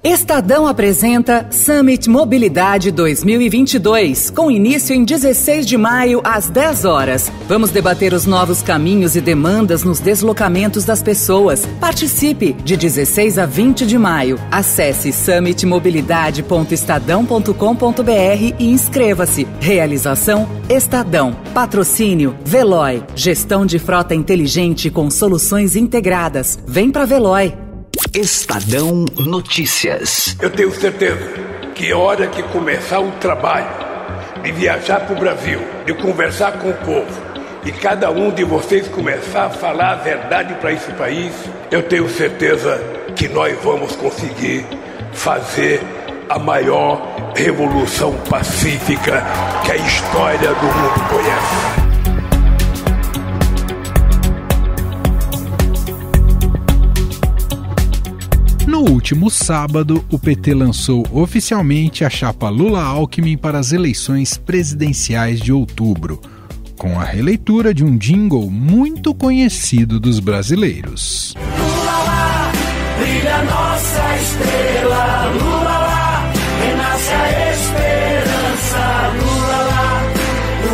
Estadão apresenta Summit Mobilidade 2022, com início em 16 de maio, às 10 horas. Vamos debater os novos caminhos e demandas nos deslocamentos das pessoas. Participe de 16 a 20 de maio. Acesse summitmobilidade.estadão.com.br e inscreva-se. Realização Estadão. Patrocínio Veloy. Gestão de frota inteligente com soluções integradas. Vem pra Veloy. Estadão Notícias. Eu tenho certeza que a hora que começar o trabalho de viajar para o Brasil, de conversar com o povo e cada um de vocês começar a falar a verdade para esse país, eu tenho certeza que nós vamos conseguir fazer a maior revolução pacífica que a história do mundo conhece. No último sábado, o PT lançou oficialmente a chapa Lula-Alckmin para as eleições presidenciais de outubro, com a releitura de um jingle muito conhecido dos brasileiros. Lula lá, brilha nossa estrela, Lula lá, renasce a esperança, Lula lá,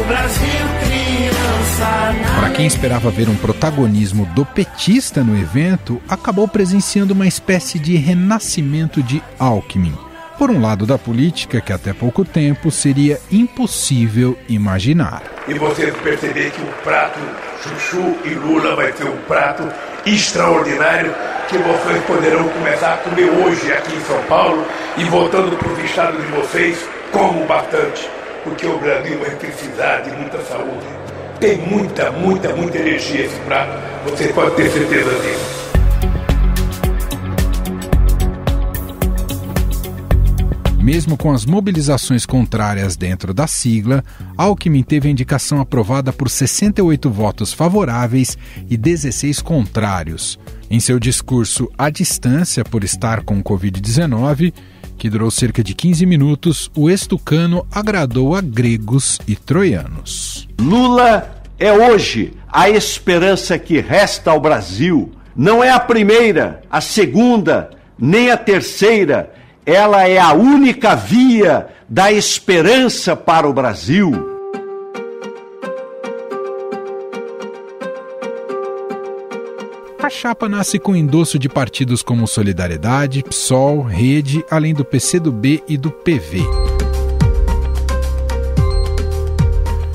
o Brasil criança. Para quem esperava ver um protagonismo do petista no evento, acabou presenciando uma espécie de renascimento de Alckmin, por um lado da política que até pouco tempo seria impossível imaginar. E vocês perceberem que o prato Chuchu e Lula vai ser um prato extraordinário que vocês poderão começar a comer hoje aqui em São Paulo e voltando para os estados de vocês, comam bastante, porque o Brasil vai precisar de muita saúde. Tem muita energia esse prato, você pode ter certeza disso. Mesmo com as mobilizações contrárias dentro da sigla, Alckmin teve a indicação aprovada por 68 votos favoráveis e 16 contrários. Em seu discurso à distância por estar com o Covid-19, que durou cerca de 15 minutos, o ex-tucano agradou a gregos e troianos. Lula é hoje a esperança que resta ao Brasil. Não é a primeira, a segunda, nem a terceira. Ela é a única via da esperança para o Brasil. A chapa nasce com endosso de partidos como Solidariedade, PSOL, Rede, além do PCdoB e do PV.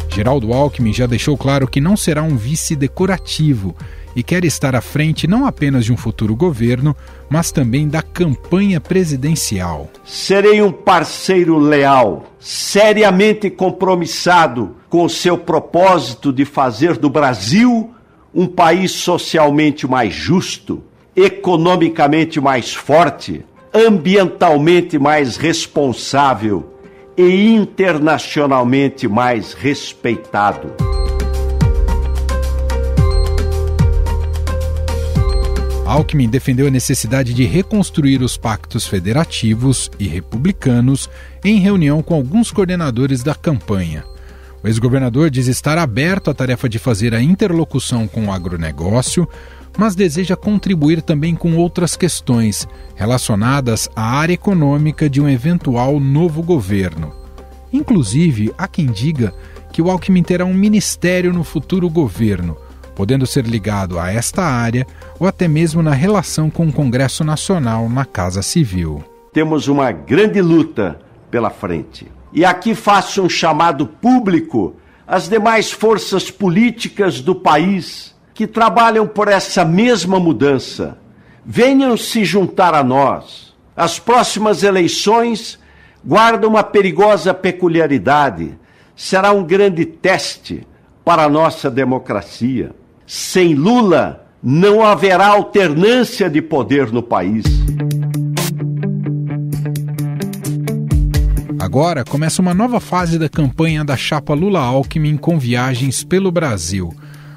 Geraldo Alckmin já deixou claro que não será um vice decorativo e quer estar à frente não apenas de um futuro governo, mas também da campanha presidencial. Serei um parceiro leal, seriamente compromissado com o seu propósito de fazer do Brasil um país socialmente mais justo, economicamente mais forte, ambientalmente mais responsável e internacionalmente mais respeitado. Alckmin defendeu a necessidade de reconstruir os pactos federativos e republicanos em reunião com alguns coordenadores da campanha. O ex-governador diz estar aberto à tarefa de fazer a interlocução com o agronegócio, mas deseja contribuir também com outras questões relacionadas à área econômica de um eventual novo governo. Inclusive, há quem diga que o Alckmin terá um ministério no futuro governo, podendo ser ligado a esta área ou até mesmo na relação com o Congresso Nacional na Casa Civil. Temos uma grande luta pela frente. E aqui faço um chamado público às demais forças políticas do país que trabalham por essa mesma mudança. Venham se juntar a nós. As próximas eleições guardam uma perigosa peculiaridade. Será um grande teste para a nossa democracia. Sem Lula, não haverá alternância de poder no país. Agora começa uma nova fase da campanha da chapa Lula-Alckmin com viagens pelo Brasil.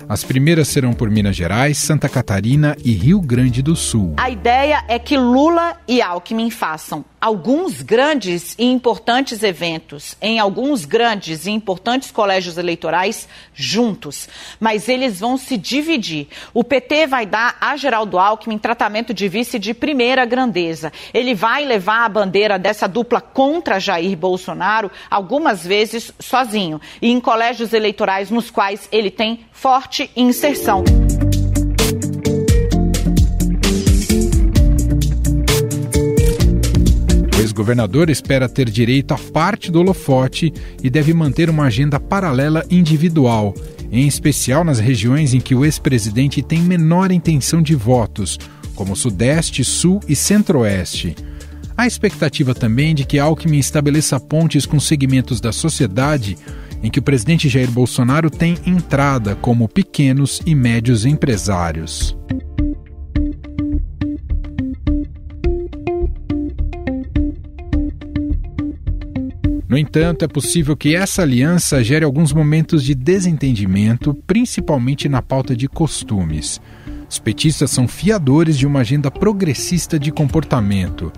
As primeiras serão por Minas Gerais, Santa Catarina e Rio Grande do Sul. A ideia é que Lula e Alckmin façam alguns grandes e importantes eventos em alguns grandes e importantes colégios eleitorais juntos, mas eles vão se dividir. O PT vai dar a Geraldo Alckmin tratamento de vice de primeira grandeza. Ele vai levar a bandeira dessa dupla contra Jair Bolsonaro algumas vezes sozinho e em colégios eleitorais nos quais ele tem forte inserção. O ex-governador espera ter direito a parte do holofote e deve manter uma agenda paralela individual, em especial nas regiões em que o ex-presidente tem menor intenção de votos, como Sudeste, Sul e Centro-Oeste. Há expectativa também de que Alckmin estabeleça pontes com segmentos da sociedade em que o presidente Jair Bolsonaro tem entrada, como pequenos e médios empresários. No entanto, é possível que essa aliança gere alguns momentos de desentendimento, principalmente na pauta de costumes. Os petistas são fiadores de uma agenda progressista de comportamento.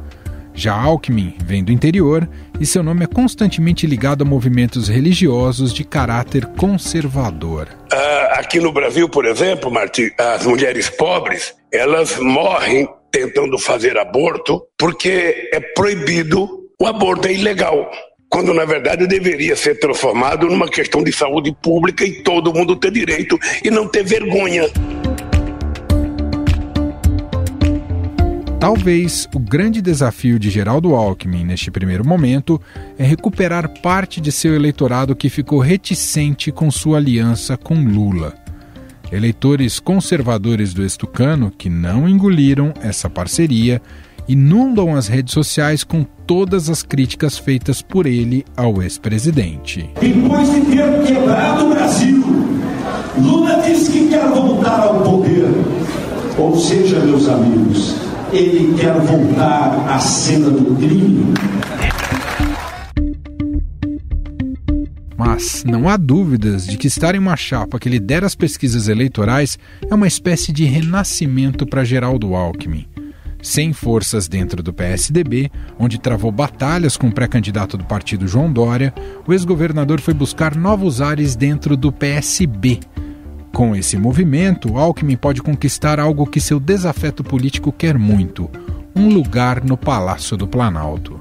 Já Alckmin vem do interior e seu nome é constantemente ligado a movimentos religiosos de caráter conservador. Aqui no Brasil, por exemplo, Martim, as mulheres pobres, elas morrem tentando fazer aborto porque é proibido, o aborto é ilegal. Quando, na verdade, deveria ser transformado numa questão de saúde pública e todo mundo ter direito e não ter vergonha. Talvez o grande desafio de Geraldo Alckmin, neste primeiro momento, é recuperar parte de seu eleitorado que ficou reticente com sua aliança com Lula. Eleitores conservadores do ex-tucano que não engoliram essa parceria inundam as redes sociais com todas as críticas feitas por ele ao ex-presidente. Depois de ter quebrado o Brasil, Lula disse que quer voltar ao poder. Ou seja, meus amigos, ele quer voltar à cena do crime. Mas não há dúvidas de que estar em uma chapa que lidera as pesquisas eleitorais é uma espécie de renascimento para Geraldo Alckmin. Sem forças dentro do PSDB, onde travou batalhas com o pré-candidato do partido João Dória, o ex-governador foi buscar novos ares dentro do PSB. Com esse movimento, Alckmin pode conquistar algo que seu desafeto político quer muito: um lugar no Palácio do Planalto.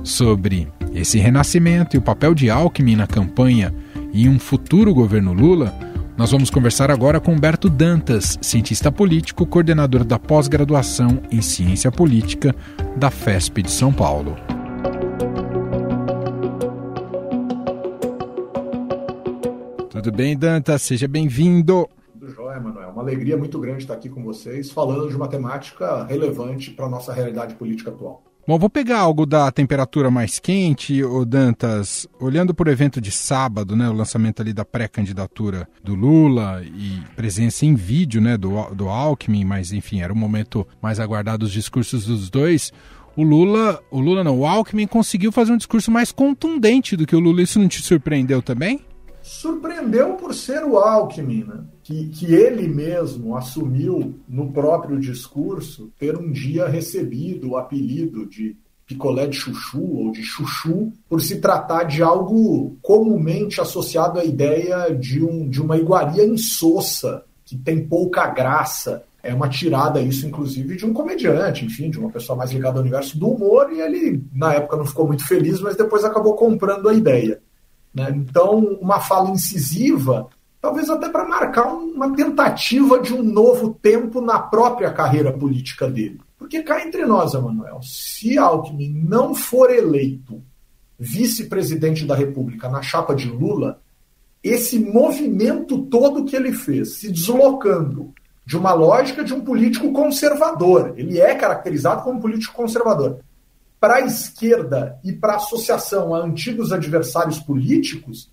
Sobre esse renascimento e o papel de Alckmin na campanha e em um futuro governo Lula, nós vamos conversar agora com Humberto Dantas, cientista político, coordenador da pós-graduação em Ciência Política da FESP de São Paulo. Tudo bem, Dantas? Seja bem-vindo. Tudo jóia, Manuel. Uma alegria muito grande estar aqui com vocês, falando de uma temática relevante para a nossa realidade política atual. Bom, vou pegar algo da temperatura mais quente, Dantas, olhando para o evento de sábado, né, o lançamento ali da pré-candidatura do Lula e presença em vídeo, né, do Alckmin, mas enfim, era o momento mais aguardado dos discursos dos dois. O Alckmin conseguiu fazer um discurso mais contundente do que o Lula. Isso não te surpreendeu também? Surpreendeu por ser o Alckmin, né? Que ele mesmo assumiu no próprio discurso ter um dia recebido o apelido de picolé de chuchu ou de chuchu por se tratar de algo comumente associado à ideia de uma iguaria insossa, que tem pouca graça. É uma tirada isso, inclusive, de um comediante, enfim, de uma pessoa mais ligada ao universo do humor, e ele, na época, não ficou muito feliz, mas depois acabou comprando a ideia. Né? Então, uma fala incisiva, talvez até para marcar uma tentativa de um novo tempo na própria carreira política dele. Porque cá entre nós, Emanuel, se Alckmin não for eleito vice-presidente da República na chapa de Lula, esse movimento todo que ele fez, se deslocando de uma lógica de um político conservador, ele é caracterizado como político conservador, para a esquerda e para a associação a antigos adversários políticos,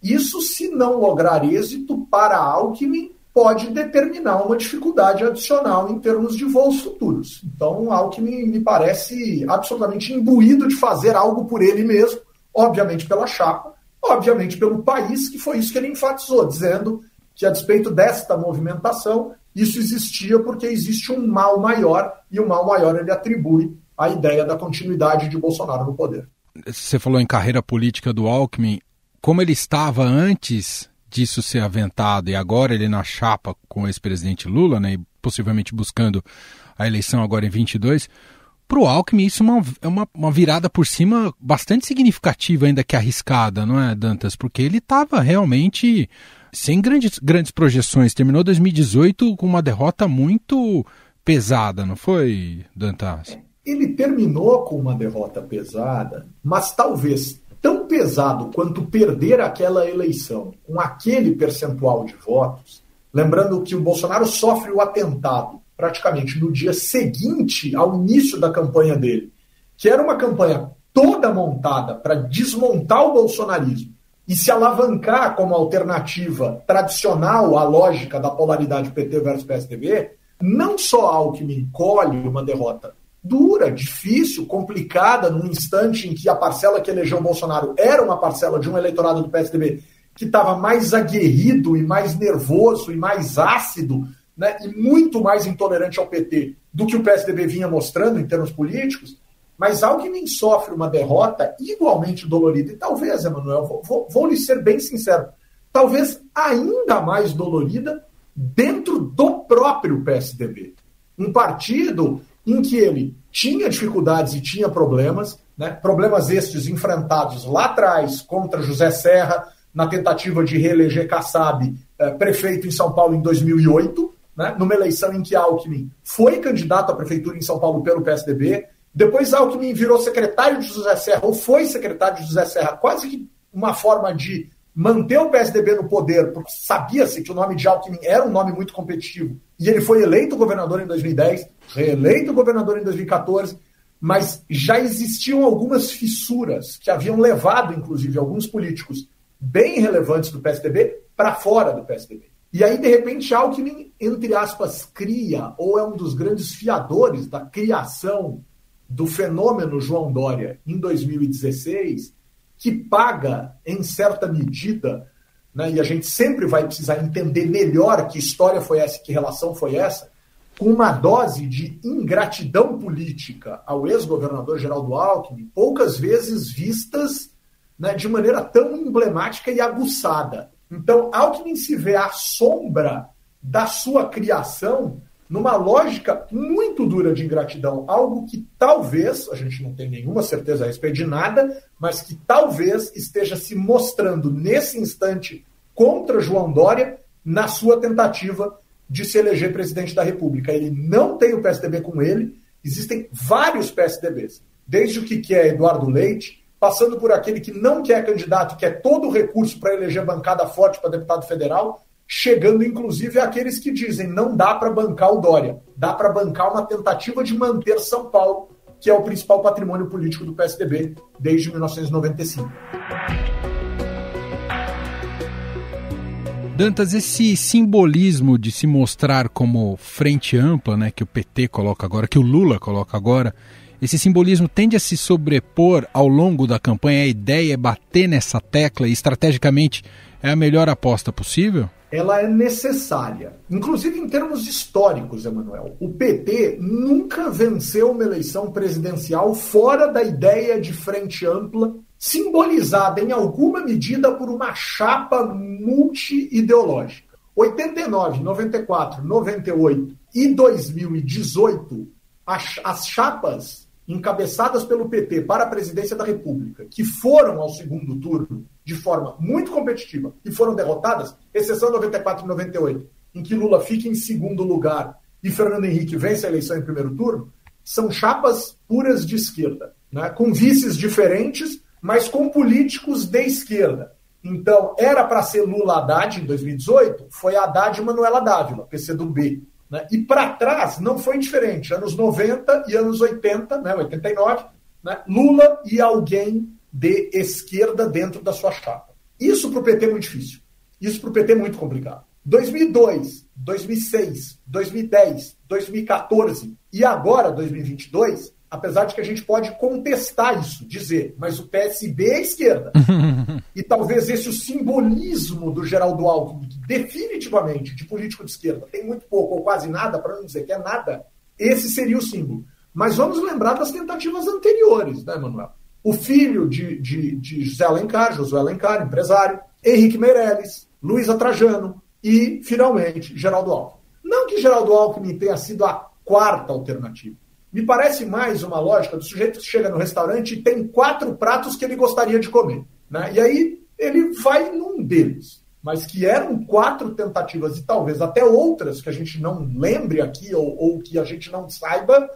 isso, se não lograr êxito para Alckmin, pode determinar uma dificuldade adicional em termos de voos futuros. Então, Alckmin me parece absolutamente imbuído de fazer algo por ele mesmo, obviamente pela chapa, obviamente pelo país, que foi isso que ele enfatizou, dizendo que, a despeito desta movimentação, isso existia porque existe um mal maior, e o mal maior ele atribui à ideia da continuidade de Bolsonaro no poder. Você falou em carreira política do Alckmin, como ele estava antes disso ser aventado e agora ele na chapa com o ex-presidente Lula, né, e possivelmente buscando a eleição agora em 22, para o Alckmin isso é uma virada por cima bastante significativa, ainda que arriscada, não é, Dantas? Porque ele estava realmente sem grandes projeções, terminou 2018 com uma derrota muito pesada, não foi, Dantas? Ele terminou com uma derrota pesada, mas talvez tão pesado quanto perder aquela eleição com aquele percentual de votos, lembrando que o Bolsonaro sofre o atentado praticamente no dia seguinte ao início da campanha dele, que era uma campanha toda montada para desmontar o bolsonarismo e se alavancar como alternativa tradicional à lógica da polaridade PT versus PSDB, não só Alckmin colhe uma derrota dura, difícil, complicada, num instante em que a parcela que elegeu o Bolsonaro era uma parcela de um eleitorado do PSDB que estava mais aguerrido e mais nervoso e mais ácido, né, e muito mais intolerante ao PT do que o PSDB vinha mostrando em termos políticos, mas Alckmin sofre uma derrota igualmente dolorida. E talvez, Emanuel, vou lhe ser bem sincero, talvez ainda mais dolorida dentro do próprio PSDB. Um partido em que ele tinha dificuldades e tinha problemas, né, problemas estes enfrentados lá atrás contra José Serra, na tentativa de reeleger Kassab prefeito em São Paulo em 2008, né, numa eleição em que Alckmin foi candidato à prefeitura em São Paulo pelo PSDB, depois Alckmin virou secretário de José Serra, ou foi secretário de José Serra, quase que uma forma de manter o PSDB no poder, porque sabia-se que o nome de Alckmin era um nome muito competitivo, e ele foi eleito governador em 2010, reeleito governador em 2014, mas já existiam algumas fissuras que haviam levado, inclusive, alguns políticos bem relevantes do PSDB para fora do PSDB. E aí, de repente, Alckmin, entre aspas, cria, ou é um dos grandes fiadores da criação do fenômeno João Dória em 2016, que paga, em certa medida, né, e a gente sempre vai precisar entender melhor que história foi essa, que relação foi essa, com uma dose de ingratidão política ao ex-governador Geraldo Alckmin, poucas vezes vistas, né, de maneira tão emblemática e aguçada. Então, Alckmin se vê à sombra da sua criação numa lógica muito dura de ingratidão, algo que talvez, a gente não tem nenhuma certeza a respeito de nada, mas que talvez esteja se mostrando nesse instante contra João Dória na sua tentativa de se eleger presidente da República. Ele não tem o PSDB com ele, existem vários PSDBs, desde o que quer Eduardo Leite, passando por aquele que não quer candidato, quer todo o recurso para eleger bancada forte para deputado federal, chegando inclusive àqueles que dizem não dá para bancar o Dória, dá para bancar uma tentativa de manter São Paulo, que é o principal patrimônio político do PSDB desde 1995. Dantas, esse simbolismo de se mostrar como frente ampla, né, que o PT coloca agora, que o Lula coloca agora, esse simbolismo tende a se sobrepor ao longo da campanha? A ideia é bater nessa tecla e, estrategicamente, é a melhor aposta possível? Ela é necessária, inclusive em termos históricos, Emanuel. O PT nunca venceu uma eleição presidencial fora da ideia de frente ampla, simbolizada em alguma medida por uma chapa multi-ideológica. 89, 94, 98 e 2018, as chapas encabeçadas pelo PT para a presidência da República, que foram ao segundo turno de forma muito competitiva e foram derrotadas, exceção 94 e 98, em que Lula fica em segundo lugar e Fernando Henrique vence a eleição em primeiro turno, são chapas puras de esquerda, né? Com vices diferentes, mas com políticos de esquerda. Então, era para ser Lula Haddad em 2018, foi Haddad e Manuela Dávila, PCdoB. Né? E para trás não foi diferente. Anos 90 e anos 80, né, 89, né, Lula e alguém de esquerda dentro da sua chapa. Isso para o PT é muito difícil. Isso para o PT é muito complicado. 2002, 2006, 2010, 2014 e agora 2022 apesar de que a gente pode contestar isso, dizer, mas o PSB é esquerda. E talvez esse o simbolismo do Geraldo Alckmin, que definitivamente, de político de esquerda, tem muito pouco ou quase nada, para não dizer que é nada, esse seria o símbolo. Mas vamos lembrar das tentativas anteriores, né, Manuel? O filho de Josué Alencar, empresário, Henrique Meirelles, Luísa Trajano e, finalmente, Geraldo Alckmin. Não que Geraldo Alckmin tenha sido a quarta alternativa. Me parece mais uma lógica do sujeito que chega no restaurante e tem 4 pratos que ele gostaria de comer, né? E aí ele vai num deles. Mas que eram 4 tentativas e talvez até outras que a gente não lembre aqui ou que a gente não saiba,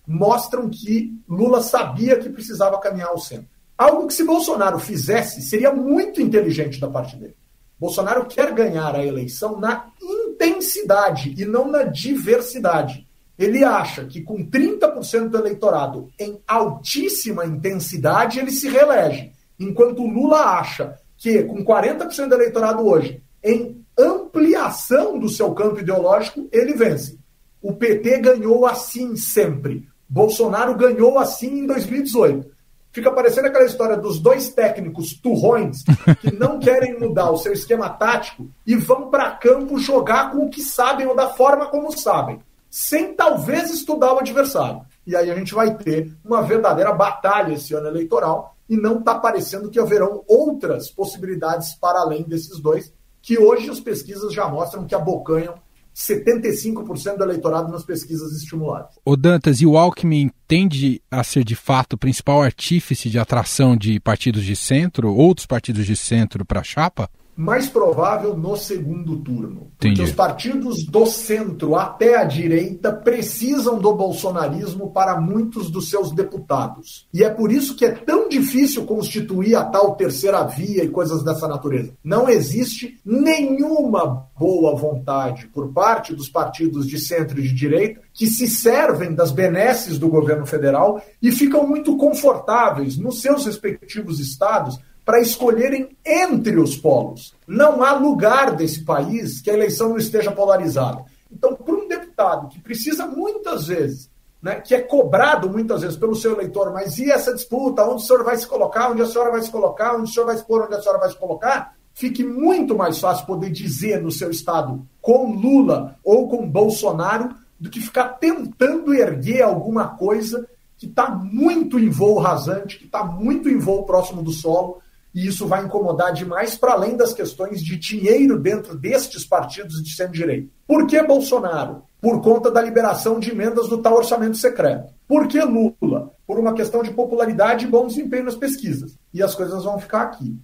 mostram que Lula sabia que precisava caminhar ao centro. Algo que se Bolsonaro fizesse seria muito inteligente da parte dele. Bolsonaro quer ganhar a eleição na intensidade e não na diversidade. Ele acha que com 30% do eleitorado em altíssima intensidade ele se reelege, enquanto Lula acha que com 40% do eleitorado hoje em ampliação do seu campo ideológico ele vence. O PT ganhou assim sempre. Bolsonaro ganhou assim em 2018. Fica parecendo aquela história dos 2 técnicos turrões que não querem mudar o seu esquema tático e vão para campo jogar com o que sabem ou da forma como sabem, sem talvez estudar o adversário. E aí a gente vai ter uma verdadeira batalha esse ano eleitoral e não está parecendo que haverão outras possibilidades para além desses 2, que hoje as pesquisas já mostram que abocanham 75% do eleitorado nas pesquisas estimuladas. O Dantas, e o Alckmin tende a ser de fato o principal artífice de atração de partidos de centro, outros partidos de centro para a chapa? Mais provável no segundo turno. Entendi. Porque os partidos do centro até a direita precisam do bolsonarismo para muitos dos seus deputados. E é por isso que é tão difícil constituir a tal terceira via e coisas dessa natureza. Não existe nenhuma boa vontade por parte dos partidos de centro e de direita que se servem das benesses do governo federal e ficam muito confortáveis nos seus respectivos estados para escolherem entre os polos. Não há lugar desse país que a eleição não esteja polarizada. Então, para um deputado que precisa muitas vezes, né, que é cobrado muitas vezes pelo seu eleitor, mas e essa disputa, onde o senhor vai se colocar, onde a senhora vai se colocar, onde o senhor vai se pôr, onde a senhora vai se colocar, fique muito mais fácil poder dizer no seu estado com Lula ou com Bolsonaro do que ficar tentando erguer alguma coisa que está muito em voo rasante, que está muito em voo próximo do solo, e isso vai incomodar demais para além das questões de dinheiro dentro destes partidos de centro-direita. Por que Bolsonaro? Por conta da liberação de emendas do tal orçamento secreto. Por que Lula? Por uma questão de popularidade e bom desempenho nas pesquisas. E as coisas vão ficar aqui.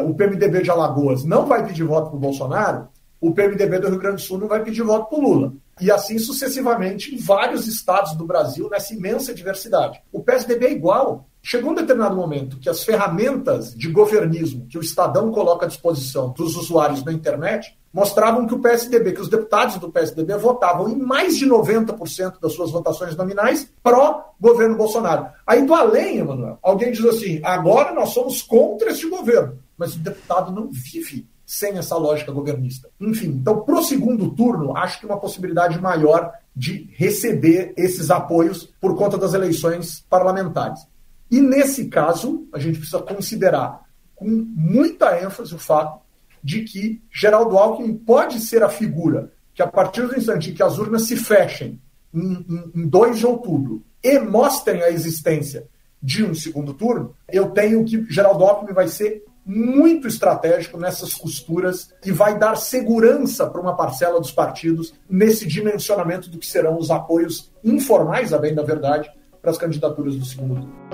O PMDB de Alagoas não vai pedir voto para o Bolsonaro, o PMDB do Rio Grande do Sul não vai pedir voto para o Lula. E assim sucessivamente em vários estados do Brasil, nessa imensa diversidade. O PSDB é igual. Chegou um determinado momento que as ferramentas de governismo que o Estadão coloca à disposição dos usuários na internet mostravam que o PSDB, que os deputados do PSDB votavam em mais de 90% das suas votações nominais pró-governo Bolsonaro. Aí do além, Emanuel, alguém diz assim, agora nós somos contra este governo. Mas o deputado não vive sem essa lógica governista. Enfim, então pro segundo turno, acho que uma possibilidade maior de receber esses apoios por conta das eleições parlamentares. E nesse caso, a gente precisa considerar com muita ênfase o fato de que Geraldo Alckmin pode ser a figura que, a partir do instante em que as urnas se fechem em 2 de outubro e mostrem a existência de um segundo turno, eu tenho que Geraldo Alckmin vai ser muito estratégico nessas costuras e vai dar segurança para uma parcela dos partidos nesse dimensionamento do que serão os apoios informais, a bem da verdade, para as candidaturas do segundo turno.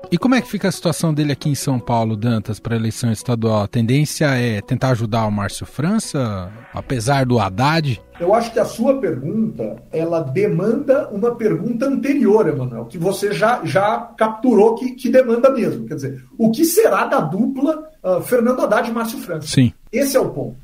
E como é que fica a situação dele aqui em São Paulo, Dantas, para a eleição estadual? A tendência é tentar ajudar o Márcio França, apesar do Haddad? Eu acho que a sua pergunta, ela demanda uma pergunta anterior, Emanuel, que você já capturou que demanda mesmo. Quer dizer, o que será da dupla Fernando Haddad e Márcio França? Sim. Esse é o ponto.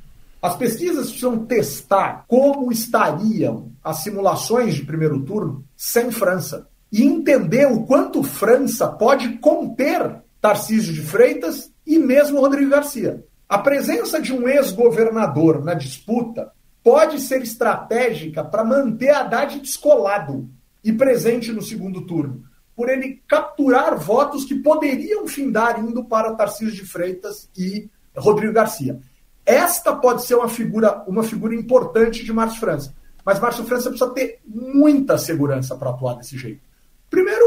As pesquisas precisam testar como estariam as simulações de primeiro turno sem França. E entender o quanto França pode conter Tarcísio de Freitas e mesmo Rodrigo Garcia. A presença de um ex-governador na disputa pode ser estratégica para manter Haddad descolado e presente no segundo turno, por ele capturar votos que poderiam findar indo para Tarcísio de Freitas e Rodrigo Garcia. Esta pode ser uma figura importante de Márcio França, mas Márcio França precisa ter muita segurança para atuar desse jeito. Primeiro,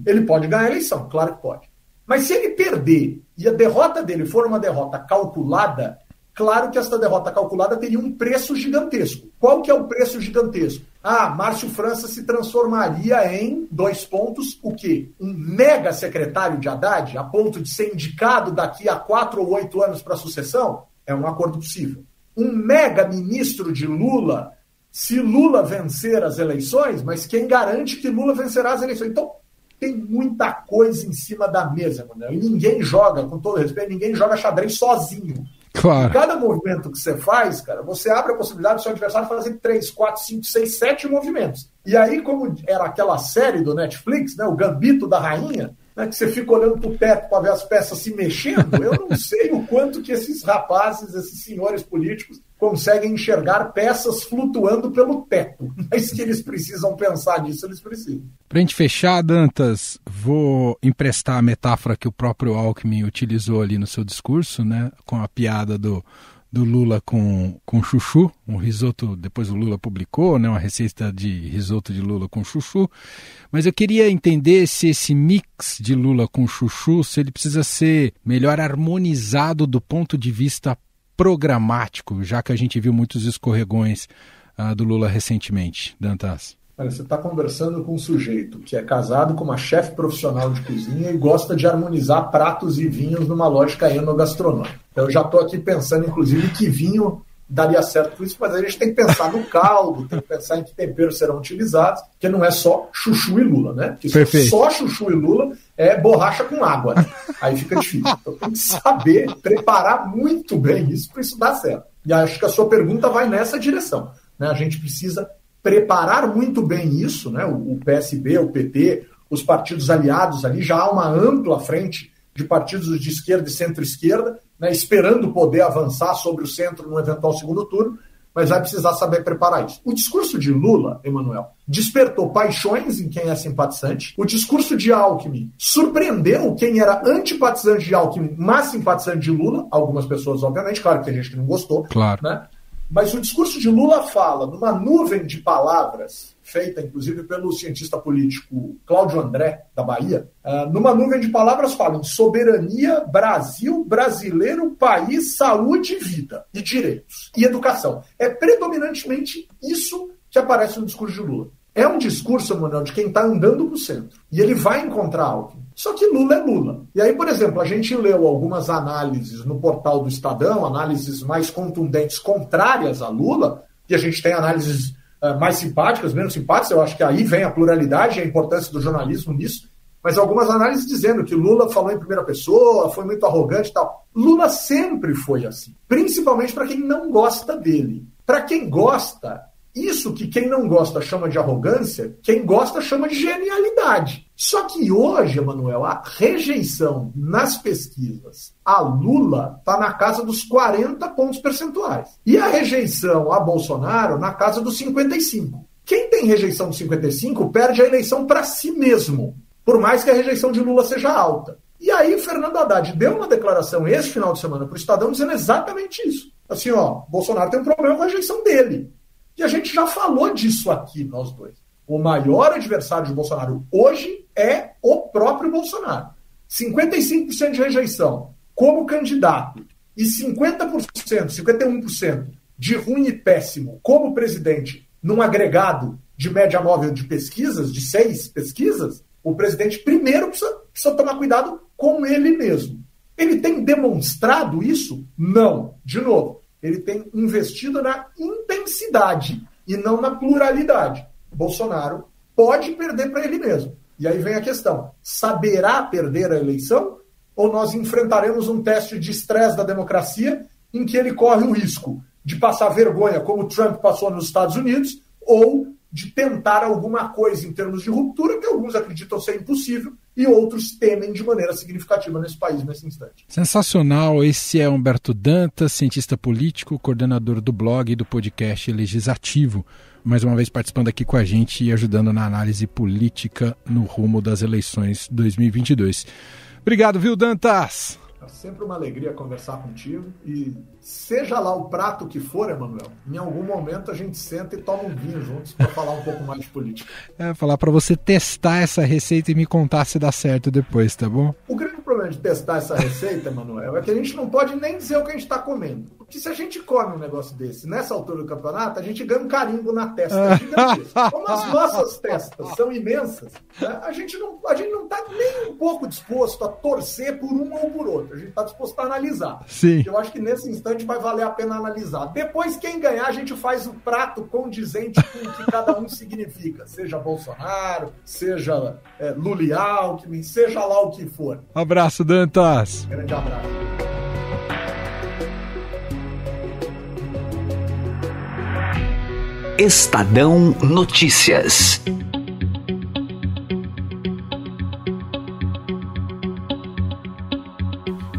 ele pode ganhar a eleição, claro que pode. Mas se ele perder e a derrota dele for uma derrota calculada, claro que esta derrota calculada teria um preço gigantesco. Qual que é o preço gigantesco? Márcio França se transformaria em, 2 pontos, o quê? Um mega secretário de Haddad, a ponto de ser indicado daqui a 4 ou 8 anos para a sucessão? É um acordo possível. Um mega ministro de Lula, se Lula vencer as eleições, mas quem garante que Lula vencerá as eleições? Então, tem muita coisa em cima da mesa, Manuel. E ninguém joga, com todo respeito, ninguém joga xadrez sozinho. Claro. Em cada movimento que você faz, cara, você abre a possibilidade do seu adversário fazer 3, 4, 5, 6, 7 movimentos. E aí, como era aquela série do Netflix, né, o Gambito da Rainha, né, que você fica olhando pro teto para ver as peças se mexendo, eu não sei o quanto que esses rapazes, esses senhores políticos, conseguem enxergar peças flutuando pelo teto. Mas que eles precisam pensar nisso, eles precisam. Para a gente fechar, Dantas, vou emprestar a metáfora que o próprio Alckmin utilizou ali no seu discurso, né, com a piada do Lula com chuchu, um risoto, depois o Lula publicou, né, uma receita de risoto de Lula com chuchu, mas eu queria entender se esse mix de Lula com chuchu, se ele precisa ser melhor harmonizado do ponto de vista programático, já que a gente viu muitos escorregões do Lula recentemente. Dantas. Olha, você está conversando com um sujeito que é casado com uma chefe profissional de cozinha e gosta de harmonizar pratos e vinhos numa lógica enogastronômica. Eu já estou aqui pensando, inclusive, que vinho daria certo com isso, mas a gente tem que pensar no caldo, tem que pensar em que temperos serão utilizados, porque não é só chuchu e Lula, né? Porque se só chuchu e Lula é borracha com água, né? Aí fica difícil. Então tem que saber preparar muito bem isso para isso dar certo. E acho que a sua pergunta vai nessa direção, né? A gente precisa preparar muito bem isso, né? O PSB, o PT, os partidos aliados ali, já há uma ampla frente de partidos de esquerda e centro-esquerda, né, esperando poder avançar sobre o centro no eventual segundo turno, mas vai precisar saber preparar isso. O discurso de Lula, Emanuel, despertou paixões em quem é simpatizante. O discurso de Alckmin surpreendeu quem era antipatizante de Alckmin, mas simpatizante de Lula. Algumas pessoas, obviamente, claro que tem gente que não gostou. Claro. Né? Mas o discurso de Lula fala numa nuvem de palavras, feita inclusive pelo cientista político Cláudio André, da Bahia, numa nuvem de palavras fala em soberania, Brasil, brasileiro, país, saúde, vida e direitos e educação. É predominantemente isso que aparece no discurso de Lula. É um discurso, Manuel, de quem está andando para o centro. E ele vai encontrar Alckmin. Só que Lula é Lula. E aí, por exemplo, a gente leu algumas análises no portal do Estadão, análises mais contundentes contrárias a Lula, e a gente tem análises mais simpáticas, menos simpáticas. Eu acho que aí vem a pluralidade e a importância do jornalismo nisso. Mas algumas análises dizendo que Lula falou em primeira pessoa, foi muito arrogante e tal. Lula sempre foi assim. Principalmente para quem não gosta dele. Para quem gosta... Isso que quem não gosta chama de arrogância, quem gosta chama de genialidade. Só que hoje, Emanuel, a rejeição nas pesquisas a Lula está na casa dos 40 pontos percentuais. E a rejeição a Bolsonaro na casa dos 55. Quem tem rejeição de 55 perde a eleição para si mesmo, por mais que a rejeição de Lula seja alta. E aí Fernando Haddad deu uma declaração esse final de semana para o Estadão dizendo exatamente isso. Assim, Bolsonaro tem um problema com a rejeição dele. E a gente já falou disso aqui, nós dois. O maior adversário de Bolsonaro hoje é o próprio Bolsonaro. 55% de rejeição como candidato e 50%, 51% de ruim e péssimo como presidente num agregado de média móvel de pesquisas, de 6 pesquisas, o presidente primeiro precisa tomar cuidado com ele mesmo. Ele tem demonstrado isso? Não. De novo. Ele tem investido na intensidade e não na pluralidade. Bolsonaro pode perder para ele mesmo. E aí vem a questão, saberá perder a eleição ou nós enfrentaremos um teste de estresse da democracia em que ele corre o risco de passar vergonha como Trump passou nos Estados Unidos ou de tentar alguma coisa em termos de ruptura, que alguns acreditam ser impossível e outros temem de maneira significativa nesse país, nesse instante. Sensacional. Esse é Humberto Dantas, cientista político, coordenador do blog e do podcast Legislativo, mais uma vez participando aqui com a gente e ajudando na análise política no rumo das eleições 2022. Obrigado, viu, Dantas? É sempre uma alegria conversar contigo e seja lá o prato que for, Emanuel, em algum momento a gente senta e toma um vinho juntos para falar um pouco mais de política. Falar para você testar essa receita e me contar se dá certo depois, tá bom? O grande problema de testar essa receita, Emanuel, é que a gente não pode nem dizer o que a gente está comendo. Porque se a gente come um negócio desse nessa altura do campeonato, a gente ganha um carimbo na testa gigantesco. Como as nossas testas são imensas, né, a gente não está nem um pouco disposto a torcer por um ou por outro. A gente está disposto a analisar. Sim. Eu acho que nesse instante vai valer a pena analisar. Depois, quem ganhar, a gente faz o prato condizente com o que cada um significa. Seja Bolsonaro, seja Lula e Alckmin, seja lá o que for. Abraço, Dantas. Grande abraço. Estadão Notícias.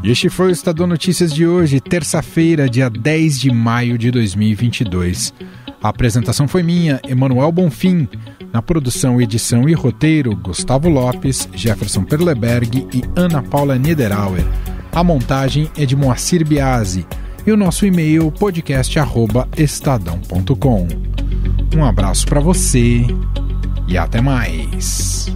Este foi o Estadão Notícias de hoje, terça-feira, dia 10 de maio de 2022. A apresentação foi minha, Emanuel Bonfim. Na produção, edição e roteiro, Gustavo Lopes, Jefferson Perleberg e Ana Paula Niederauer. A montagem é de Moacir Biasi. E o nosso e-mail, podcast@estadão.com. Um abraço para você e até mais.